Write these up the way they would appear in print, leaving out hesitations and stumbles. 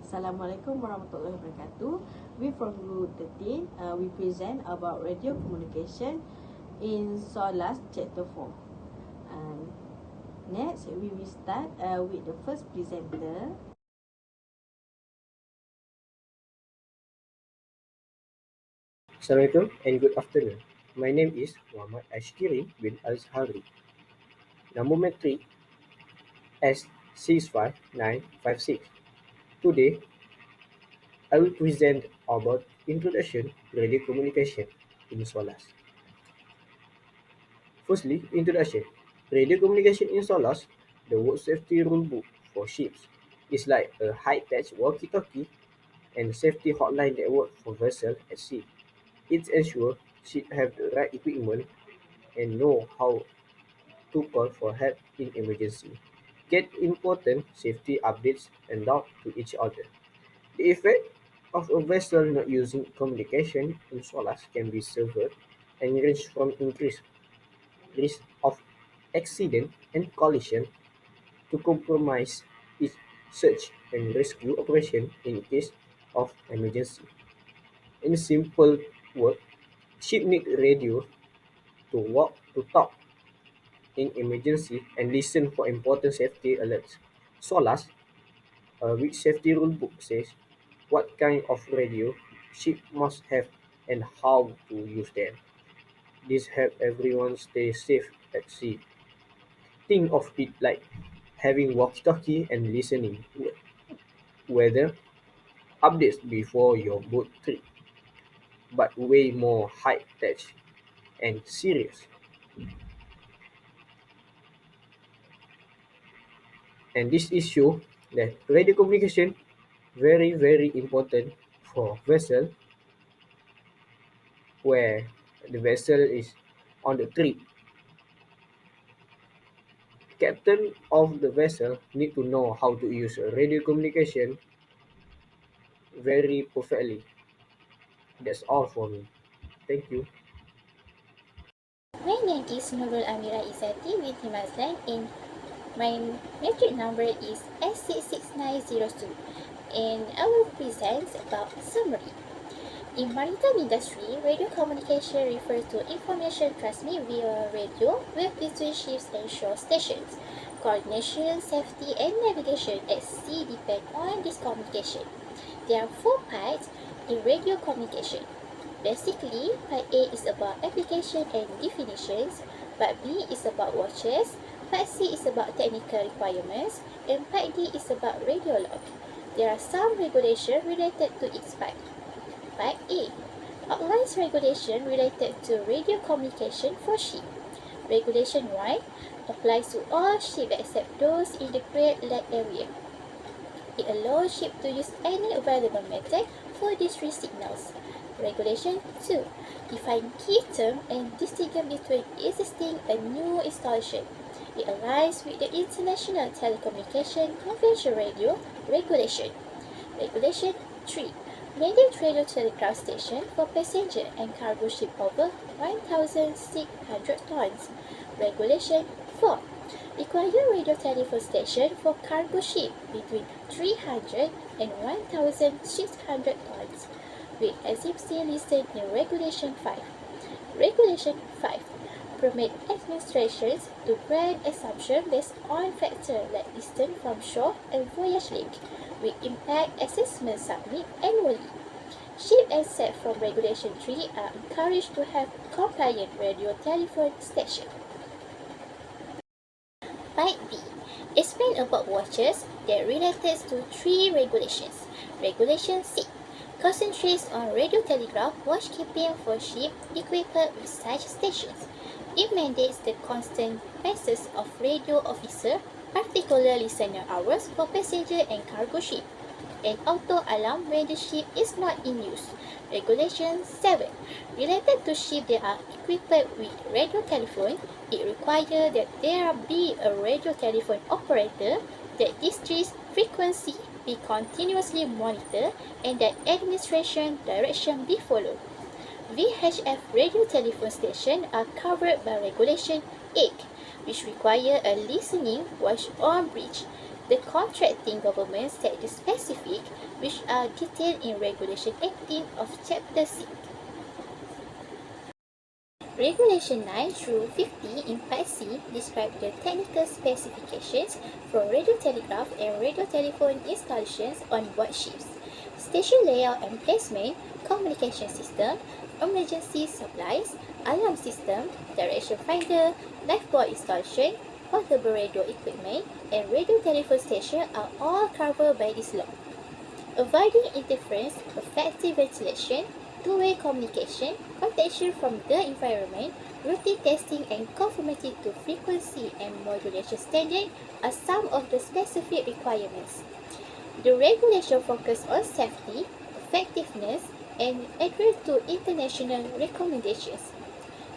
Assalamualaikum warahmatullahi wabarakatuh. We from Group 13, we present about radio communication in SOLAS Chapter 4. Next, we will start with the first presenter. Assalamualaikum and good afternoon. My name is Muhammad Ashkiri bin Al-Zahari. Number matric S65956. Today, I will present about Introduction to Radio Communication in SOLAS. Firstly, introduction. Radio communication in SOLAS, the world safety rule book for ships, is like a high-tech walkie-talkie and safety hotline network for vessels at sea. It ensures ships have the right equipment and know how to call for help in emergency, get important safety updates and talk to each other. The effect of a vessel not using communication in SOLAS can be severe and range from increased risk of accident and collision to compromise its search and rescue operation in case of emergency. In simple words, ship need radio to walk to talk in emergency and listen for important safety alerts. SOLAS, which safety rule book says what kind of radio ship must have and how to use them. This helps everyone stay safe at sea. Think of it like having walkie-talkie and listening weather updates before your boat trip, but way more high-tech and serious. And this issue that radio communication very important for vessel where the vessel is on the trip. Captain of the vessel need to know how to use radio communication very perfectly. That's all for me. Thank you. My name is Nurul Amira Izzati with MADZLI and my matric number is S66902 and I will present about summary. In maritime industry, radio communication refers to information transmitted via radio with between ships and shore stations. Coordination, safety, and navigation at sea depend on this communication. There are 4 parts in radio communication. Basically, part A is about application and definitions, part B is about watches, part C is about technical requirements, and part D is about radio log. There are some regulations related to each part. Part A outlines regulation related to radio communication for ship. Regulation 1 applies to all ships except those in the Great Lake area. It allows ships to use any available method for distress signals. Regulation 2 defines key terms and distinguish between existing and new installation. It aligns with the International Telecommunication Convention Radio Regulation. Regulation 3 mandate radio telegraph station for passenger and cargo ship over 1,600 tons. Regulation 4 require radio telephone station for cargo ship between 300 and 1,600 tons, with exemption listed in Regulation 5. Regulation 5 permit administrations to grant exemption based on factors like distance from shore and voyage length, with impact assessment submit annually. Ships exempt from Regulation 3 are encouraged to have compliant radio telephone station. Part B. Explain about watches that relates to 3 regulations. Regulation C concentrates on radio telegraph watchkeeping for ships equipped with such stations. It mandates the constant presence of radio officer, particular listener hours for passenger and cargo ship, and auto alarm when the ship is not in use. Regulation 7 related to ships that are equipped with radio telephone, it requires that there be a radio telephone operator, that distress frequency be continuously monitored, and that administration direction be followed. VHF radio telephone stations are covered by Regulation 8, which require a listening watch on bridge. The contracting government set the specific, which are detailed in Regulation 18 of Chapter 6. Regulation 9 through 50 in Part C describe the technical specifications for radio telegraph and radio telephone installations on board ships, station layout and placement, communication system, emergency supplies, alarm system, direction finder, lifeboat installation, portable radio equipment, and radio telephone station are all covered by this law. Avoiding interference, effective ventilation, two-way communication, protection from the environment, routine testing, and conformity to frequency and modulation standard are some of the specific requirements. The regulation focuses on safety, effectiveness, and adhere to international recommendations.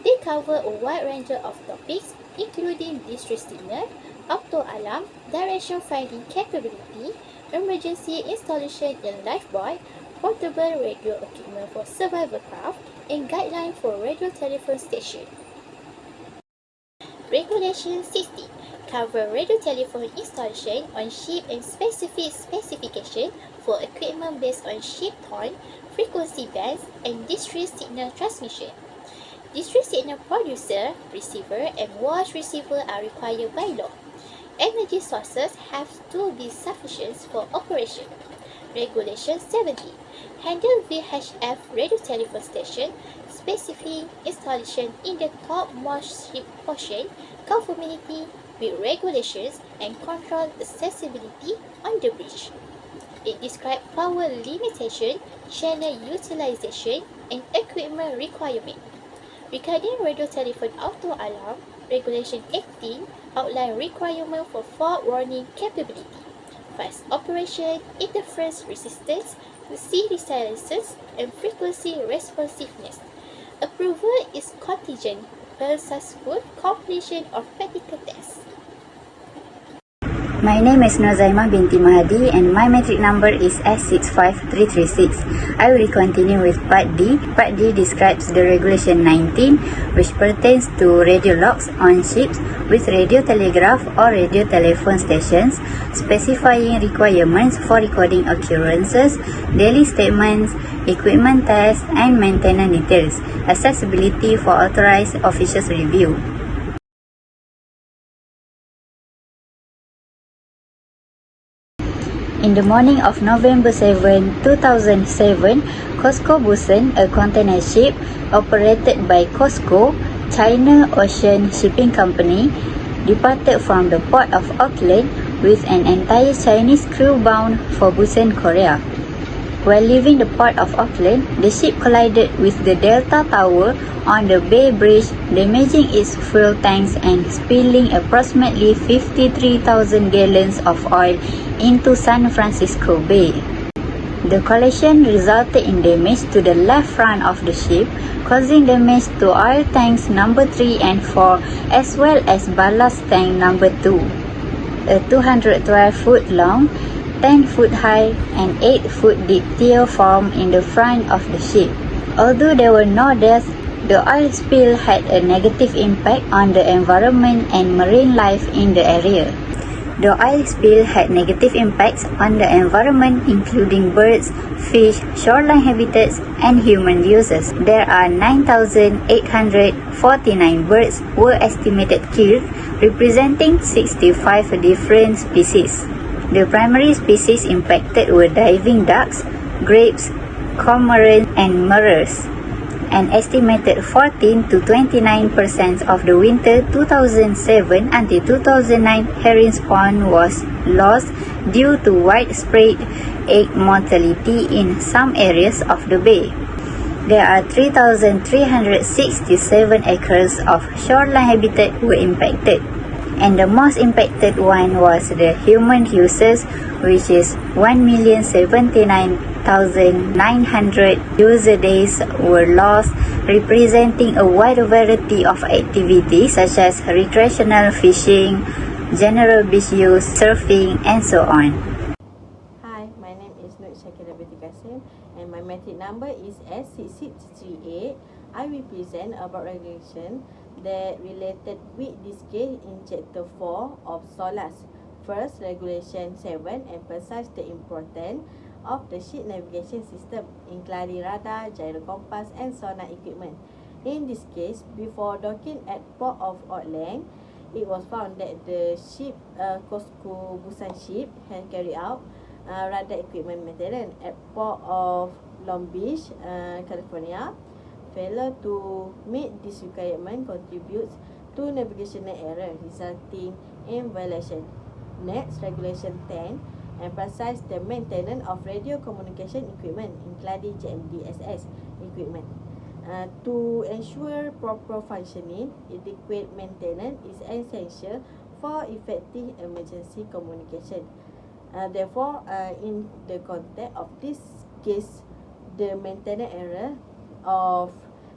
They cover a wide range of topics, including distress signal, auto-alarm, direction finding capability, emergency installation in lifeboat, portable radio equipment for survival craft, and guidelines for radio telephone station. Regulation 60 cover radio telephone installation on ship and specific specification for equipment based on ship tone, frequency bands, and distress signal transmission. Distress signal producer, receiver, and watch receiver are required by law. Energy sources have to be sufficient for operation. Regulation 70 handle VHF radio telephone station, specifying installation in the topmost ship portion, conformity with regulations, and control accessibility on the bridge. It describes power limitation, channel utilization, and equipment requirement. Regarding radio telephone auto alarm, Regulation 18 outline requirement for fault warning capability, fast operation, interference resistance, CD silences, and frequency responsiveness. Approval is contingent upon successful completion of practical tests. My name is Nozaima binti Mahdi and my metric number is S65336. I will continue with Part D. Part D describes the Regulation 19, which pertains to radio logs on ships with radio telegraph or radio telephone stations, specifying requirements for recording occurrences, daily statements, equipment tests, and maintenance details, accessibility for authorized officials review. In the morning of November 7, 2007, COSCO Busan, a container ship operated by COSCO, China Ocean Shipping Company, departed from the port of Auckland with an entire Chinese crew bound for Busan, Korea. While leaving the port of Auckland, the ship collided with the Delta Tower on the Bay Bridge, damaging its fuel tanks and spilling approximately 53,000 gallons of oil into San Francisco Bay. The collision resulted in damage to the left front of the ship, causing damage to oil tanks number 3 and 4 as well as ballast tank number 2. A 212-foot long, 10-foot high, and 8-foot deep tear formed in the front of the ship. Although there were no deaths, the oil spill had a negative impact on the environment and marine life in the area. The oil spill had negative impacts on the environment, including birds, fish, shoreline habitats, and human uses. There are 9,849 birds were estimated killed, representing 65 different species. The primary species impacted were diving ducks, grapes, cormorants, and maras. An estimated 14 to 29% of the winter 2007 until 2009 herring spawn was lost due to widespread egg mortality in some areas of the bay. There are 3,367 acres of shoreline habitat were impacted, and the most impacted one was the human uses, which is 1,079,900 user days were lost, representing a wide variety of activities such as recreational fishing, general beach use, surfing, and so on. Hi, my name is and my metric number is S6638. I will present about regulation that related with this case in Chapter 4 of SOLAS First, Regulation 7 emphasizes the importance of the ship navigation system, including radar, gyro compass, and sonar equipment. In this case, before docking at Port of Auckland, it was found that the ship, COSCO Busan ship, had carried out radar equipment maintenance at Port of Long Beach, California. Failure to meet this requirement contributes to navigational error, resulting in violation. Next, Regulation 10 emphasizes the maintenance of radio communication equipment, including GMDSS equipment. To ensure proper functioning, adequate maintenance is essential for effective emergency communication. Therefore, in the context of this case, the maintenance error of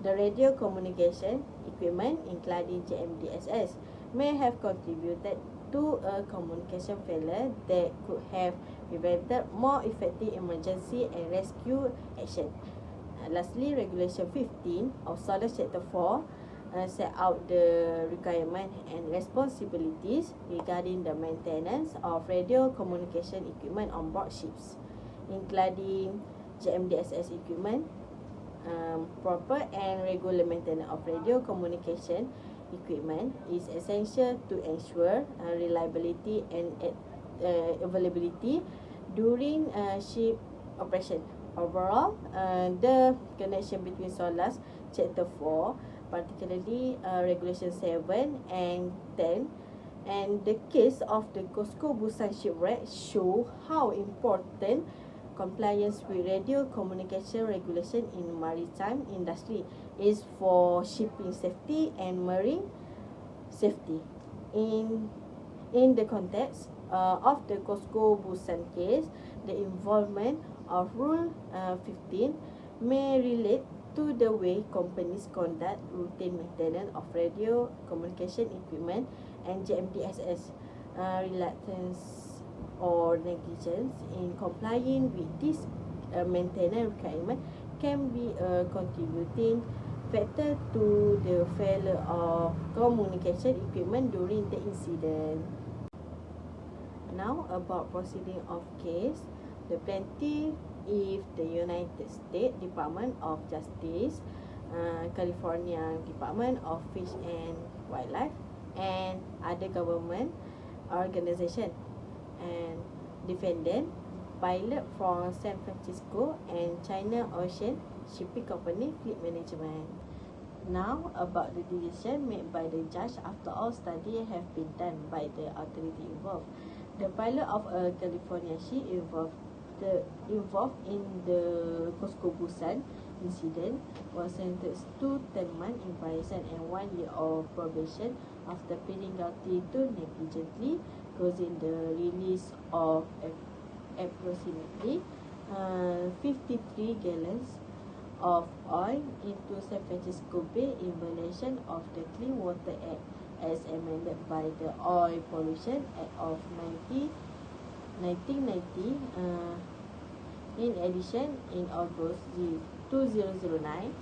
the radio communication equipment, including GMDSS, may have contributed to a communication failure that could have prevented more effective emergency and rescue action. Lastly, Regulation 15 of SOLAS Chapter 4 set out the requirement and responsibilities regarding the maintenance of radio communication equipment on board ships, including GMDSS equipment. Proper and regular maintenance of radio communication equipment is essential to ensure reliability and availability during ship operation. Overall, the connection between SOLAS Chapter 4, particularly Regulation 7 and 10, and the case of the COSCO Busan shipwreck show how important compliance with radio communication regulation in maritime industry is for shipping safety and marine safety. In the context of the COSCO Busan case, the involvement of Rule 15 may relate to the way companies conduct routine maintenance of radio communication equipment, and GMDSS reluctance or negligence in complying with this maintenance requirement can be a contributing factor to the failure of communication equipment during the incident. Now about proceeding of case, the plaintiff, if the United States Department of Justice, California Department of Fish and Wildlife, and other government organization, and defendant, pilot from San Francisco and China Ocean Shipping Company Fleet Management. Now about the decision made by the judge after all study have been done by the authority involved. The pilot of a California ship involved in the COSCO Busan incident was sentenced to 10 months in prison and 1 year of probation after pleading guilty to negligently causing the release of approximately 53 gallons of oil into San Francisco Bay in violation of the Clean Water Act as amended by the Oil Pollution Act of 1990. In addition, in August 2009,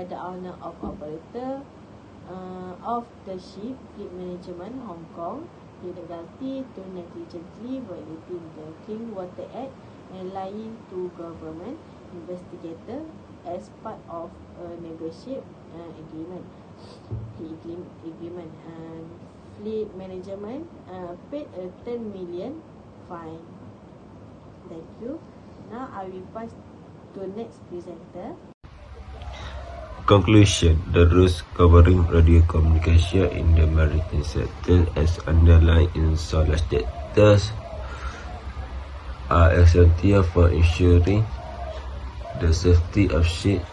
the owner of operator of the ship, Fleet Management Hong Kong, pleaded guilty to negligently violating the Clean Water Act and lying to government investigator as part of a negotiated agreement. Fleet Management paid a 10 million fine. Thank you. Now I will pass to next presenter. Conclusion. The rules covering radio communication in the maritime sector as underlined in SOLAS chapters are essential for ensuring the safety of ships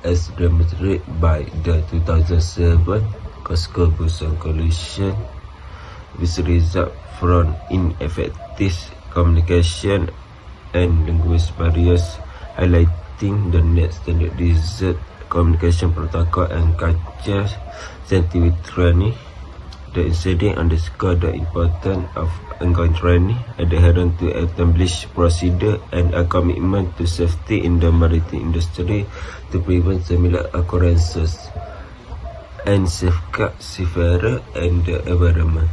as demonstrated by the 2007 COSCO Busan collision, which result from ineffective communication and language barriers, highlighting the need standardized communication protocol and culture scientific training. The incident underscored the importance of ongoing training, adherence to established procedure, and a commitment to safety in the maritime industry to prevent similar occurrences and safeguard seafarers and the environment.